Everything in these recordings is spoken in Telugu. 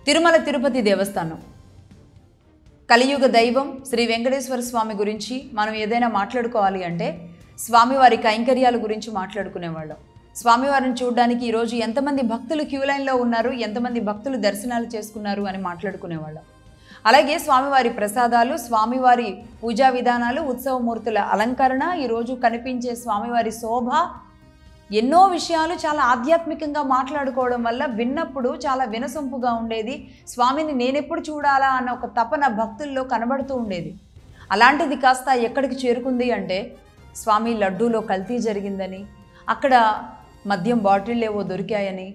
తిరుమల తిరుపతి దేవస్థానం కలియుగ దైవం శ్రీ వెంకటేశ్వర స్వామి గురించి మనం ఏదైనా మాట్లాడుకోవాలి అంటే స్వామివారి కైంకర్యాల గురించి మాట్లాడుకునేవాళ్ళం. స్వామివారిని చూడడానికి ఈరోజు ఎంతమంది భక్తులు క్యూ లైన్లో ఉన్నారు, ఎంతమంది భక్తులు దర్శనాలు చేసుకున్నారు అని మాట్లాడుకునేవాళ్ళం. అలాగే స్వామివారి ప్రసాదాలు, స్వామివారి పూజా విధానాలు, ఉత్సవమూర్తుల అలంకరణ, ఈరోజు కనిపించే స్వామివారి శోభ, ఎన్నో విషయాలు చాలా ఆధ్యాత్మికంగా మాట్లాడుకోవడం వల్ల విన్నప్పుడు చాలా వినసొంపుగా ఉండేది. స్వామిని నేనెప్పుడు చూడాలా అన్న ఒక తపన భక్తుల్లో కనబడుతూ ఉండేది. అలాంటిది కాస్త ఎక్కడికి చేరుకుంది అంటే స్వామి లడ్డూలో కల్తీ జరిగిందని, అక్కడ మద్యం బాటిళ్ళేవో దొరికాయని,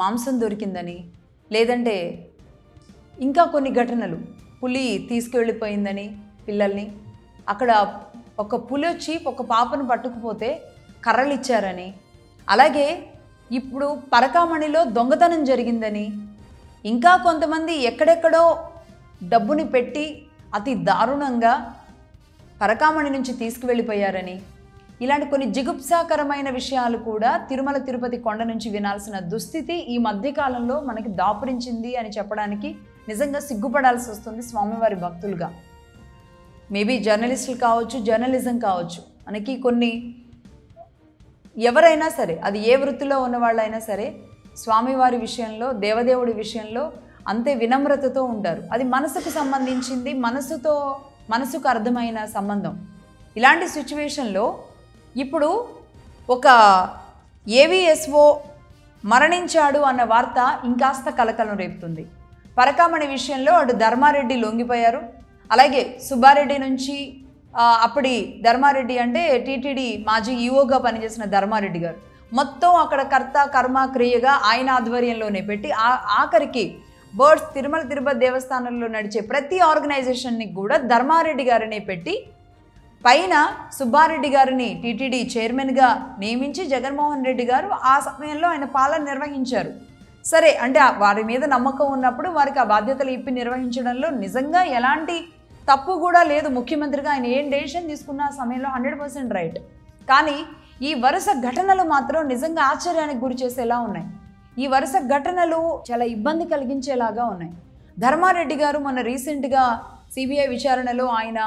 మాంసం దొరికిందని, లేదంటే ఇంకా కొన్ని ఘటనలు, పులి తీసుకువెళ్ళిపోయిందని పిల్లల్ని, అక్కడ ఒక పులి వచ్చి ఒక పాపను పట్టుకుపోతే కర్రలు ఇచ్చారని, అలాగే ఇప్పుడు పరకామణిలో దొంగతనం జరిగిందని, ఇంకా కొంతమంది ఎక్కడెక్కడో డబ్బుని పెట్టి అతి దారుణంగా పరకామణి నుంచి తీసుకువెళ్ళిపోయారని, ఇలాంటి కొన్ని జిగుప్సాకరమైన విషయాలు కూడా తిరుమల తిరుపతి కొండ నుంచి వినాల్సిన దుస్థితి ఈ మధ్యకాలంలో మనకి దాపురించింది అని చెప్పడానికి నిజంగా సిగ్గుపడాల్సి వస్తుంది స్వామివారి భక్తులుగా. మేబీ జర్నలిస్టులు కావచ్చు, జర్నలిజం కావచ్చు, మనకి కొన్ని ఎవరైనా సరే, అది ఏ వృత్తిలో ఉన్నవాళ్ళైనా సరే, స్వామివారి విషయంలో, దేవదేవుడి విషయంలో అంతే వినమ్రతతో ఉంటారు. అది మనసుకు సంబంధించింది, మనసుకు అర్థమైన సంబంధం. ఇలాంటి సిచ్యువేషన్లో ఇప్పుడు ఒక ఏవిఎస్ఓ మరణించాడు అన్న వార్త ఇంకాస్త కలకలం రేపుతుంది. పరకామణి విషయంలో అటు ధర్మారెడ్డి లొంగిపోయారు, అలాగే సుబ్బారెడ్డి నుంచి అప్పటి ధర్మారెడ్డి అంటే టీటీడీ మాజీ ఈఓగా పనిచేసిన ధర్మారెడ్డి గారు మొత్తం అక్కడ కర్త కర్మ క్రియగా ఆయన ఆధ్వర్యంలోనే పెట్టి ఆఖరికి బర్డ్స్ తిరుమల తిరుపతి దేవస్థానంలో నడిచే ప్రతి ఆర్గనైజేషన్ని కూడా ధర్మారెడ్డి గారిని పెట్టి పైన సుబ్బారెడ్డి గారిని టీటీడీ చైర్మన్గా నియమించి జగన్మోహన్ రెడ్డి గారు ఆ సమయంలో ఆయన పాలన నిర్వహించారు. సరే, అంటే వారి మీద నమ్మకం ఉన్నప్పుడు వారికి ఆ బాధ్యతలు ఇప్పి నిర్వహించడంలో నిజంగా ఎలాంటి తప్పు కూడా లేదు. ముఖ్యమంత్రిగా ఆయన ఏం డెసిషన్ తీసుకున్న ఆ సమయంలో 100% రైట్. కానీ ఈ వరుస ఘటనలు మాత్రం నిజంగా ఆశ్చర్యానికి గురి చేసేలా ఉన్నాయి. ఈ వరుస ఘటనలు చాలా ఇబ్బంది కలిగించేలాగా ఉన్నాయి. ధర్మారెడ్డి గారు మొన్న రీసెంట్గా సిబిఐ విచారణలో ఆయన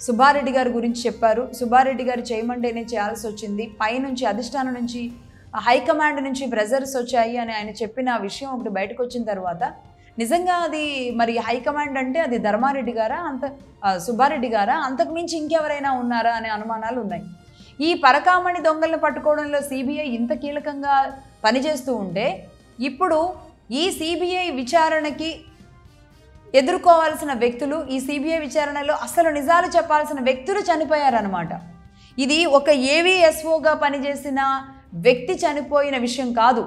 సుబ్బారెడ్డి గారి గురించి చెప్పారు. సుబ్బారెడ్డి గారు చేయమంటేనే చేయాల్సి వచ్చింది, పైనుంచి అధిష్టానం నుంచి హైకమాండ్ నుంచి ప్రెజర్స్ వచ్చాయి అని ఆయన చెప్పిన విషయం ఒకటి బయటకు వచ్చిన తర్వాత నిజంగా అది మరి హైకమాండ్ అంటే అది ధర్మారెడ్డి గారా, సుబ్బారెడ్డి గారా, అంతకు మించి ఇంకెవరైనా ఉన్నారా అనే అనుమానాలు ఉన్నాయి. ఈ పరకామణి దొంగలను పట్టుకోవడంలో సిబిఐ ఇంత కీలకంగా పనిచేస్తూ ఉంటే ఇప్పుడు ఈ సిబిఐ విచారణకి ఎదుర్కోవాల్సిన వ్యక్తులు, ఈ సిబిఐ విచారణలో అసలు నిజాలు చెప్పాల్సిన వ్యక్తులు చనిపోయారన్నమాట. ఇది ఒక ఏవిఎస్ఓగా పనిచేసిన వ్యక్తి చనిపోయిన విషయం కాదు.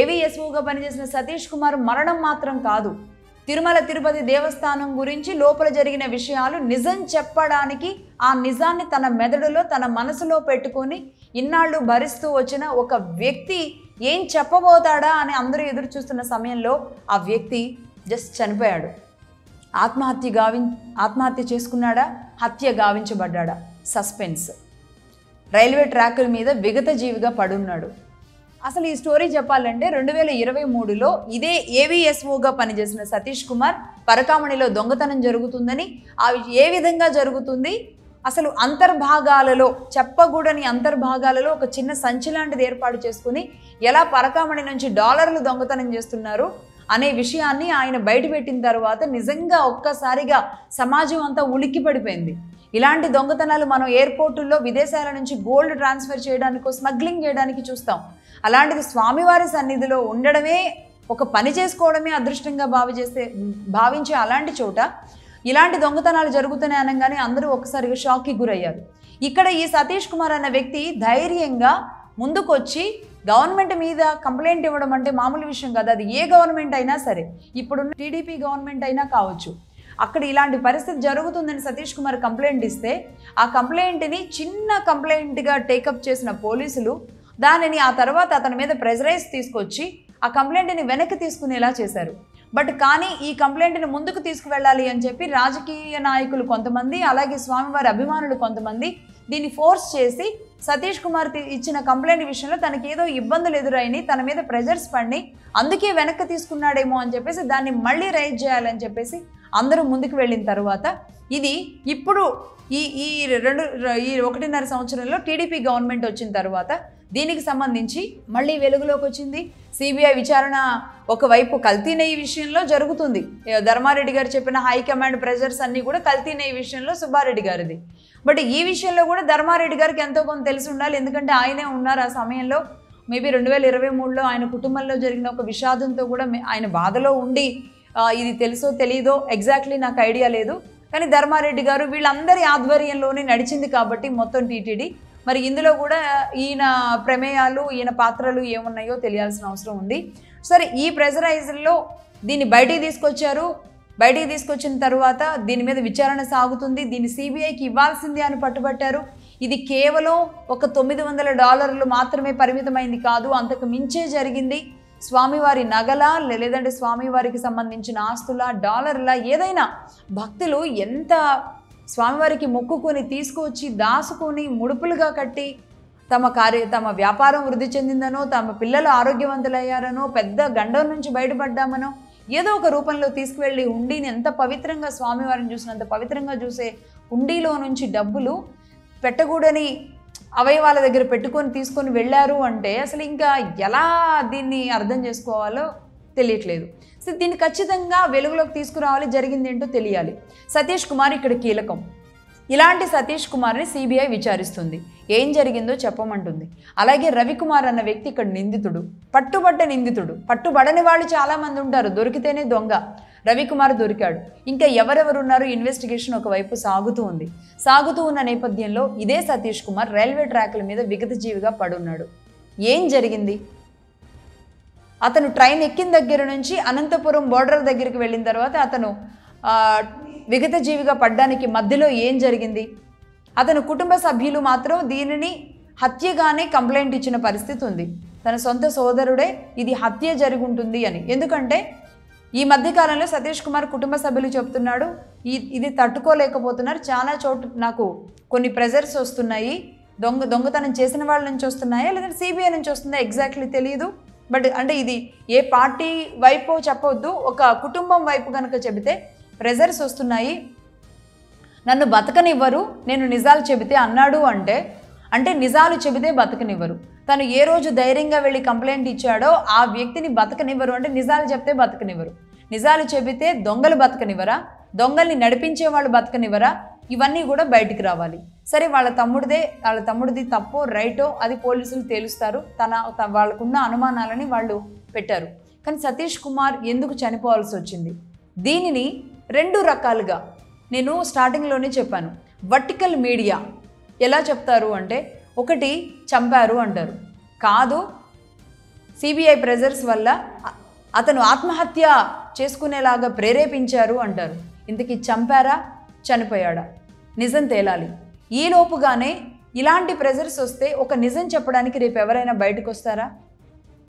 ఏవిఎస్ఓగా పనిచేసిన సతీష్ కుమార్ మరణం మాత్రం కాదు. తిరుమల తిరుపతి దేవస్థానం గురించి లోపల జరిగిన విషయాలు నిజం చెప్పడానికి ఆ నిజాన్ని తన మెదడులో, తన మనసులో పెట్టుకొని ఇన్నాళ్ళు భరిస్తూ వచ్చిన ఒక వ్యక్తి ఏం చెప్పబోతాడా అని అందరూ ఎదురు చూస్తున్న సమయంలో ఆ వ్యక్తి జస్ట్ చనిపోయాడు. ఆత్మహత్య చేసుకున్నాడా, హత్య గావించబడ్డాడా? సస్పెన్స్. రైల్వే ట్రాకుల మీద విగత జీవిగా పడున్నాడు. అసలు ఈ స్టోరీ చెప్పాలంటే 2023లో ఇదే ఏవిఎస్ఓగా పనిచేసిన సతీష్ కుమార్ పరకామణిలో దొంగతనం జరుగుతుందని, అవి ఏ విధంగా జరుగుతుంది, అసలు అంతర్భాగాలలో, చెప్పకూడని అంతర్భాగాలలో ఒక చిన్న సంచి లాంటిది ఏర్పాటు చేసుకుని ఎలా పరకామణి నుంచి డాలర్లు దొంగతనం చేస్తున్నారు అనే విషయాన్ని ఆయన బయటపెట్టిన తర్వాత నిజంగా ఒక్కసారిగా సమాజం అంతా ఉలిక్కి పడిపోయింది. ఇలాంటి దొంగతనాలు మనం ఎయిర్పోర్టుల్లో విదేశాల నుంచి గోల్డ్ ట్రాన్స్ఫర్ చేయడానికో, స్మగ్లింగ్ చేయడానికి చూస్తాం. అలాంటిది స్వామివారి సన్నిధిలో ఉండడమే, ఒక పని చేసుకోవడమే అదృష్టంగా భావించే అలాంటి చోట ఇలాంటి దొంగతనాలు జరుగుతున్నాయి అనగానే అందరూ ఒక్కసారిగా షాక్కి గురయ్యారు. ఇక్కడ ఈ సతీష్ కుమార్ అన్న వ్యక్తి ధైర్యంగా ముందుకొచ్చి గవర్నమెంట్ మీద కంప్లైంట్ ఇవ్వడం అంటే మామూలు విషయం కాదు. అది ఏ గవర్నమెంట్ అయినా సరే, ఇప్పుడున్న టీడీపీ గవర్నమెంట్ అయినా కావచ్చు, అక్కడ ఇలాంటి పరిస్థితి జరుగుతుందని సతీష్ కుమార్ కంప్లైంట్ ఇస్తే ఆ కంప్లైంట్ని చిన్న కంప్లైంట్గా టేకప్ చేసిన పోలీసులు దానిని ఆ తర్వాత అతని మీద ప్రెజరైజ్ తీసుకొచ్చి ఆ కంప్లైంట్ని వెనక్కి తీసుకునేలా చేశారు. కానీ ఈ కంప్లైంట్ని ముందుకు తీసుకువెళ్ళాలి అని చెప్పి రాజకీయ నాయకులు కొంతమంది, అలాగే స్వామివారి అభిమానులు కొంతమంది దీన్ని ఫోర్స్ చేసి సతీష్ కుమార్ ఇచ్చిన కంప్లైంట్ విషయంలో తనకి ఏదో ఇబ్బందులు ఎదురైని తన మీద ప్రెజర్స్ పడి అందుకే వెనక్కి తీసుకున్నాడేమో అని చెప్పేసి దాన్ని మళ్ళీ రైజ్ చేయాలని చెప్పేసి అందరూ ముందుకు వెళ్ళిన తర్వాత ఇది ఇప్పుడు ఈ 1.5 సంవత్సరంలో టీడీపీ గవర్నమెంట్ వచ్చిన తర్వాత దీనికి సంబంధించి మళ్ళీ వెలుగులోకి వచ్చింది. సిబిఐ విచారణ ఒకవైపు కల్తీ నెయ్యి విషయంలో జరుగుతుంది. ధర్మారెడ్డి గారు చెప్పిన హైకమాండ్ ప్రెజర్స్ అన్నీ కూడా కల్తీ నెయ్యి విషయంలో సుబ్బారెడ్డి గారిది. బట్ ఈ విషయంలో కూడా ధర్మారెడ్డి గారికి ఎంతో కొంత తెలిసి ఉండాలి. ఎందుకంటే ఆయనే ఉన్నారు ఆ సమయంలో. మేబీ 2023లో ఆయన కుటుంబంలో జరిగిన ఒక విషాదంతో కూడా ఆయన బాధలో ఉండి ఇది తెలుసో తెలియదో ఎగ్జాక్ట్లీ నాకు ఐడియా లేదు. కానీ ధర్మారెడ్డి గారు వీళ్ళందరి ఆధ్వర్యంలోనే నడిచింది కాబట్టి మొత్తం టీటీడీ. మరి ఇందులో కూడా ఈయన ప్రమేయాలు ఈయన పాత్రలు ఏమున్నాయో తెలియాల్సిన అవసరం ఉంది. సరే, ఈ ప్రెజరైజర్లో దీన్ని బయటికి తీసుకొచ్చారు. బయటికి తీసుకొచ్చిన తర్వాత దీని మీద విచారణ సాగుతుంది. దీన్ని సిబిఐకి ఇవ్వాల్సిందే అని పట్టుబట్టారు. ఇది కేవలం ఒక $900 మాత్రమే పరిమితమైంది కాదు, అంతకు మించే జరిగింది. స్వామివారి నగల లేదంటే స్వామివారికి సంబంధించిన ఆస్తుల డాలర్ల ఏదైనా భక్తులు ఎంత స్వామివారికి మొక్కుకొని తీసుకువచ్చి దాసుకొని ముడుపులుగా కట్టి తమ వ్యాపారం వృద్ధి చెందిందనో తమ పిల్లలు ఆరోగ్యవంతులయ్యారనో పెద్ద గండం నుంచి బయటపడ్డామనో ఏదో ఒక రూపంలో తీసుకువెళ్ళి హుండీని ఎంత పవిత్రంగా స్వామివారిని చూసినంత పవిత్రంగా చూసే హుండీలో నుంచి డబ్బులు పెట్టకూడని అవయవాల దగ్గర పెట్టుకొని తీసుకొని వెళ్ళారు అంటే అసలు ఇంకా ఎలా దీన్ని అర్థం చేసుకోవాలో తెలియట్లేదు. సో దీన్ని ఖచ్చితంగా వెలుగులోకి తీసుకురావాలి, జరిగింది ఏంటో తెలియాలి. సతీష్ కుమార్ ఇక్కడ కీలకం. ఇలాంటి సతీష్ కుమార్ని సిబిఐ విచారిస్తుంది, ఏం జరిగిందో చెప్పమంటుంది. అలాగే రవికుమార్ అన్న వ్యక్తి ఇక్కడ నిందితుడు, పట్టుబడ్డ నిందితుడు. పట్టుబడని వాళ్ళు చాలామంది ఉంటారు, దొరికితేనే దొంగ. రవికుమార్ దొరికాడు. ఇంకా ఎవరెవరున్నారు ఇన్వెస్టిగేషన్ ఒకవైపు సాగుతూ ఉంది. సాగుతూ ఉన్న నేపథ్యంలో ఇదే సతీష్ కుమార్ రైల్వే ట్రాక్ల మీద విగతజీవిగా పడున్నాడు. ఏం జరిగింది? అతను ట్రైన్ ఎక్కిన దగ్గర నుంచి అనంతపురం బోర్డర్ దగ్గరికి వెళ్ళిన తర్వాత అతను విగతజీవిగా పడ్డానికి మధ్యలో ఏం జరిగింది? అతను కుటుంబ సభ్యులు మాత్రం దీనిని హత్యగానే కంప్లైంట్ ఇచ్చిన పరిస్థితి ఉంది. తన సొంత సోదరుడే ఇది హత్య జరిగి ఉంటుంది అని. ఎందుకంటే ఈ మధ్యకాలంలో సతీష్ కుమార్ కుటుంబ సభ్యులు చెప్తున్నాడు, ఇది తట్టుకోలేకపోతున్నారు, చాలా చోటు నాకు కొన్ని ప్రెజర్స్ వస్తున్నాయి, దొంగతనం చేసిన వాళ్ళ నుంచి వస్తున్నాయా లేదంటే సిబిఐ నుంచి వస్తుందా ఎగ్జాక్ట్లీ తెలియదు. బట్ అంటే ఇది ఏ పార్టీ వైపు చెప్పొద్దు, ఒక కుటుంబం వైపు కనుక చెబితే ప్రెజర్స్ వస్తున్నాయి, నన్ను బతకనివ్వరు నేను నిజాలు చెబితే అన్నాడు. అంటే నిజాలు చెబితే బతకనివ్వరు. తను ఏ రోజు ధైర్యంగా వెళ్ళి కంప్లైంట్ ఇచ్చాడో ఆ వ్యక్తిని బతకనివ్వరు. అంటే నిజాలు చెప్తే బతకనివ్వరు. నిజాలు చెబితే దొంగలు బతకనివ్వరా, దొంగల్ని నడిపించే వాళ్ళు బతకనివ్వరా, ఇవన్నీ కూడా బయటికి రావాలి. సరే, వాళ్ళ తమ్ముడిది తప్పో రైటో అది పోలీసులు తేలుస్తారు. వాళ్ళకున్న అనుమానాలని వాళ్ళు పెట్టారు. కానీ సతీష్ కుమార్ ఎందుకు చనిపోవాల్సి వచ్చింది? దీనిని 2 రకాలుగా నేను స్టార్టింగ్లోనే చెప్పాను. వర్టికల్ మీడియా ఎలా చెప్తారు అంటే, ఒకటి చంపారు అంటారు, కాదు సిబిఐ ప్రెజర్స్ వల్ల అతను ఆత్మహత్య చేసుకునేలాగా ప్రేరేపించారు అంటారు. ఇంతకీ చంపారా చనిపోయాడా నిజం తేలాలి. ఈలోపుగానే ఇలాంటి ప్రెజర్స్ వస్తే ఒక నిజం చెప్పడానికి రేపు ఎవరైనా బయటకు వస్తారా?